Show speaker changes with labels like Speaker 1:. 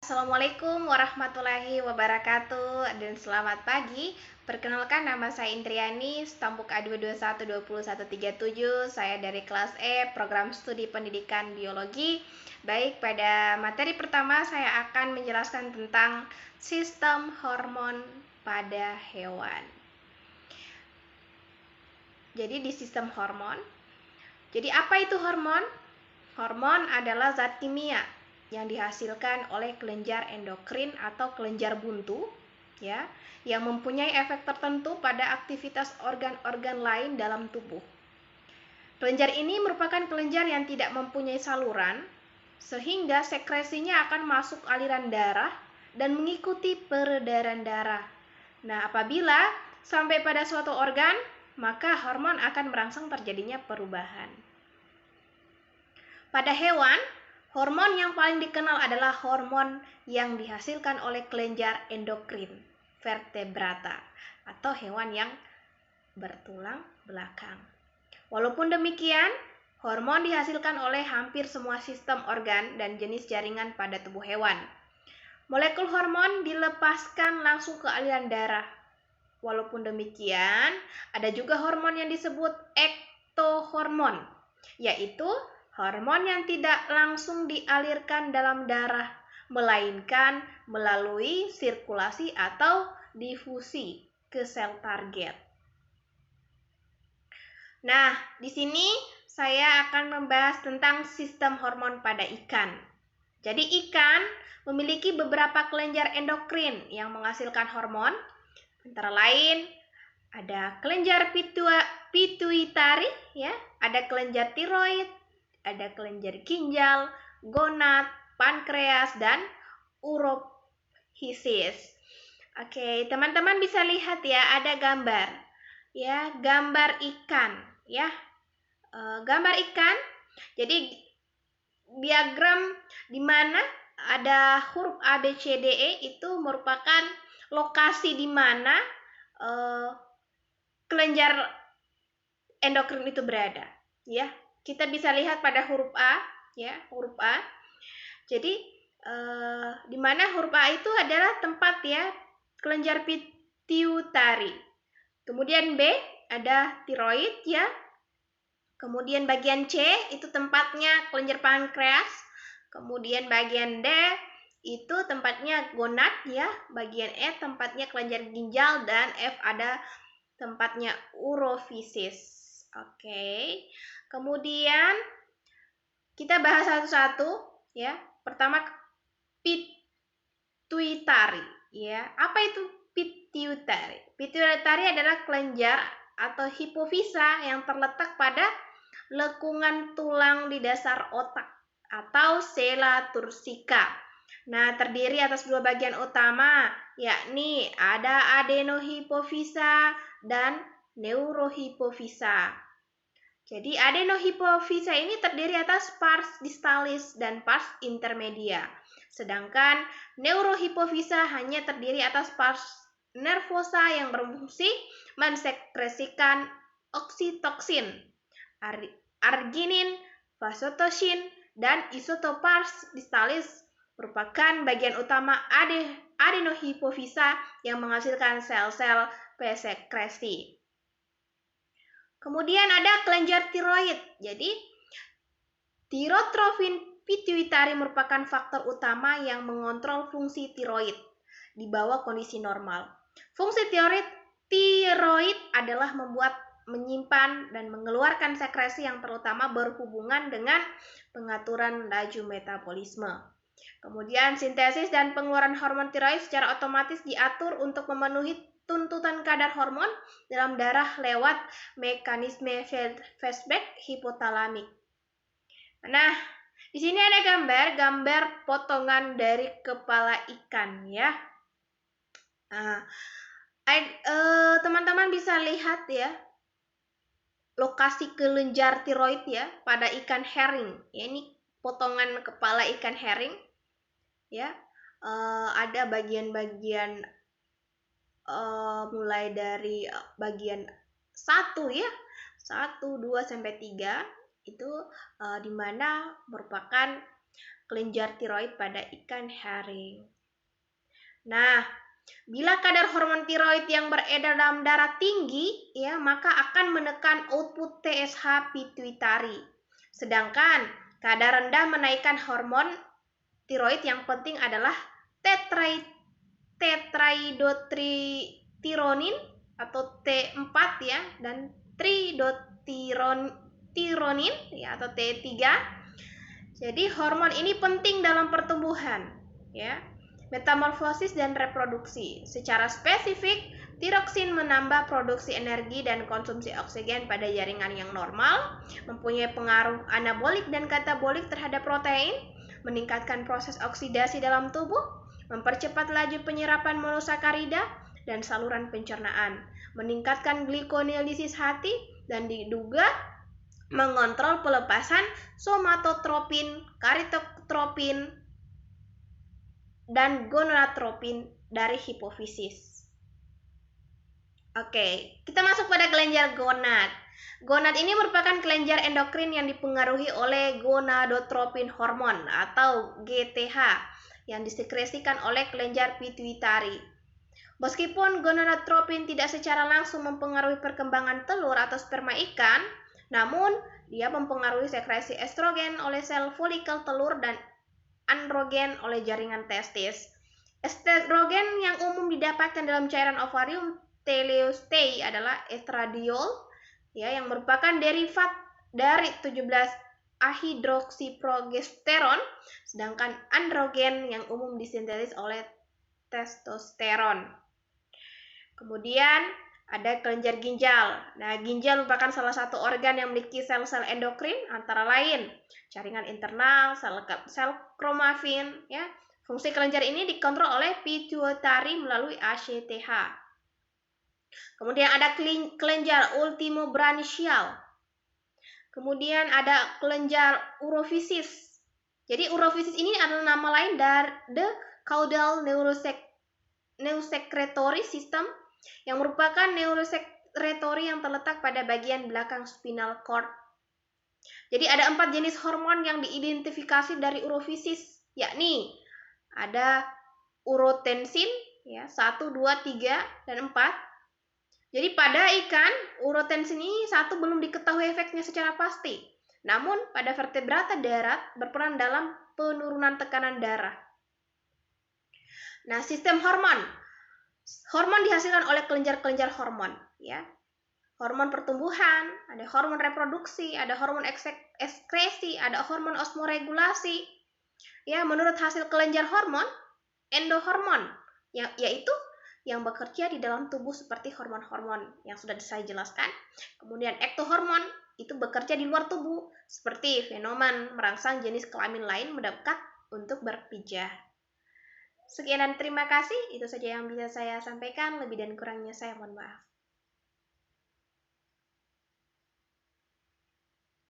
Speaker 1: Assalamualaikum warahmatullahi wabarakatuh dan selamat pagi. Perkenalkan, nama saya Intriani, Stampuk A221202137. Saya dari kelas E, Program Studi Pendidikan Biologi. Baik, pada materi pertama saya akan menjelaskan tentang sistem hormon pada hewan. Jadi di sistem hormon, jadi apa itu hormon? Hormon adalah zat kimia yang dihasilkan oleh kelenjar endokrin atau kelenjar buntu, ya, yang mempunyai efek tertentu pada aktivitas organ-organ lain dalam tubuh. Kelenjar ini merupakan kelenjar yang tidak mempunyai saluran, sehingga sekresinya akan masuk aliran darah dan mengikuti peredaran darah. Nah, apabila sampai pada suatu organ, maka hormon akan merangsang terjadinya perubahan. Pada hewan, hormon yang paling dikenal adalah hormon yang dihasilkan oleh kelenjar endokrin vertebrata atau hewan yang bertulang belakang. Walaupun demikian, hormon dihasilkan oleh hampir semua sistem organ dan jenis jaringan pada tubuh hewan. Molekul hormon dilepaskan langsung ke aliran darah. Walaupun demikian, ada juga hormon yang disebut ektohormon, yaitu hormon yang tidak langsung dialirkan dalam darah, melainkan melalui sirkulasi atau difusi ke sel target. Nah, di sini saya akan membahas tentang sistem hormon pada ikan. Jadi ikan memiliki beberapa kelenjar endokrin yang menghasilkan hormon, antara lain ada kelenjar pituitari, ya, ada kelenjar tiroid, ada kelenjar ginjal, gonad, pankreas, dan urofisis. Oke, teman-teman bisa lihat ya, ada gambar. Ya, gambar ikan, ya. Gambar ikan. Jadi diagram di mana ada huruf A, B, C, D, E itu merupakan lokasi di mana kelenjar endokrin itu berada, ya. Kita bisa lihat pada huruf A, ya, huruf A. Jadi di mana huruf A itu adalah tempat, ya, kelenjar pituitari. Kemudian B ada tiroid, ya. Kemudian bagian C itu tempatnya kelenjar pankreas. Kemudian bagian D itu tempatnya gonad, ya. Bagian E tempatnya kelenjar ginjal, dan F ada tempatnya urofisis. Oke. Kemudian kita bahas satu-satu, ya. Pertama, pituitari, ya. Apa itu pituitari? Pituitari adalah kelenjar atau hipofisa yang terletak pada lekungan tulang di dasar otak atau sela tursika. Nah, terdiri atas dua bagian utama, yakni ada adenohipofisa dan neurohipofisa. Jadi adenohipofisa ini terdiri atas pars distalis dan pars intermedia. Sedangkan neurohipofisa hanya terdiri atas pars nervosa yang berfungsi mensekresikan oksitoksin, arginin, vasotosin, dan isotopars distalis merupakan bagian utama adenohipofisa yang menghasilkan sel-sel pesekresi. Kemudian ada kelenjar tiroid. Jadi tirotrofin pituitari merupakan faktor utama yang mengontrol fungsi tiroid di bawah kondisi normal. Fungsi tiroid adalah menyimpan dan mengeluarkan sekresi yang terutama berhubungan dengan pengaturan laju metabolisme. Kemudian sintesis dan pengeluaran hormon tiroid secara otomatis diatur untuk memenuhi tuntutan kadar hormon dalam darah lewat mekanisme feedback hipotalamik. Nah, di sini ada gambar potongan dari kepala ikan, ya. Nah, teman-teman bisa lihat, ya, lokasi kelenjar tiroid, ya, pada ikan herring. Ya, ini potongan kepala ikan herring, ya. Ada bagian-bagian mulai dari bagian 1, ya, 1, 2 sampai 3 itu di mana merupakan kelenjar tiroid pada ikan herring. Nah, bila kadar hormon tiroid yang beredar dalam darah tinggi, ya, maka akan menekan output TSH pituitari. Sedangkan kadar rendah menaikkan hormon tiroid yang penting adalah tetrahidrotironin atau T4 ya, dan tridotironin ya atau T3. Jadi hormon ini penting dalam pertumbuhan, ya, metamorfosis dan reproduksi. Secara spesifik, tiroksin menambah produksi energi dan konsumsi oksigen pada jaringan yang normal, mempunyai pengaruh anabolik dan katabolik terhadap protein, meningkatkan proses oksidasi dalam tubuh, mempercepat laju penyerapan monosakarida dan saluran pencernaan, meningkatkan glikonolisis hati, dan diduga mengontrol pelepasan somatotropin, karitotropin, dan gonadotropin dari hipofisis. Oke, kita masuk pada kelenjar gonad. Gonad ini merupakan kelenjar endokrin yang dipengaruhi oleh gonadotropin hormon atau GTH yang disekresikan oleh kelenjar pituitari. Meskipun gonadotropin tidak secara langsung mempengaruhi perkembangan telur atau sperma ikan, namun dia mempengaruhi sekresi estrogen oleh sel folikel telur dan androgen oleh jaringan testis. Estrogen yang umum didapatkan dalam cairan ovarium teleostei adalah estradiol, ya, yang merupakan derivat dari 17-ahidroksiprogesteron, sedangkan androgen yang umum disintesis oleh testosteron. Kemudian ada kelenjar ginjal. Nah, ginjal merupakan salah satu organ yang memiliki sel-sel endokrin, antara lain jaringan internal, sel kromafin. Ya, fungsi kelenjar ini dikontrol oleh pituitari melalui ACTH. Kemudian ada kelenjar ultimobranchial. Kemudian ada kelenjar urofisis. Jadi urofisis ini adalah nama lain dari the caudal neurosecretory system, yang merupakan neurosekretory yang terletak pada bagian belakang spinal cord. Jadi ada 4 jenis hormon yang diidentifikasi dari urofisis, yakni ada urotensin ya, 1, 2, 3, dan 4. Jadi pada ikan, urotensin ini 1 belum diketahui efeknya secara pasti. Namun pada vertebrata darat berperan dalam penurunan tekanan darah. Nah, sistem hormon. Hormon dihasilkan oleh kelenjar-kelenjar hormon, ya. Hormon pertumbuhan, ada hormon reproduksi, ada hormon ekskresi, ada hormon osmoregulasi. Ya, menurut hasil kelenjar hormon, endohormon, yaitu yang bekerja di dalam tubuh seperti hormon-hormon yang sudah saya jelaskan. Kemudian ektohormon itu bekerja di luar tubuh seperti fenomen merangsang jenis kelamin lain mendekat untuk berpijah. Sekian dan terima kasih, itu saja yang bisa saya sampaikan, lebih dan kurangnya saya mohon maaf.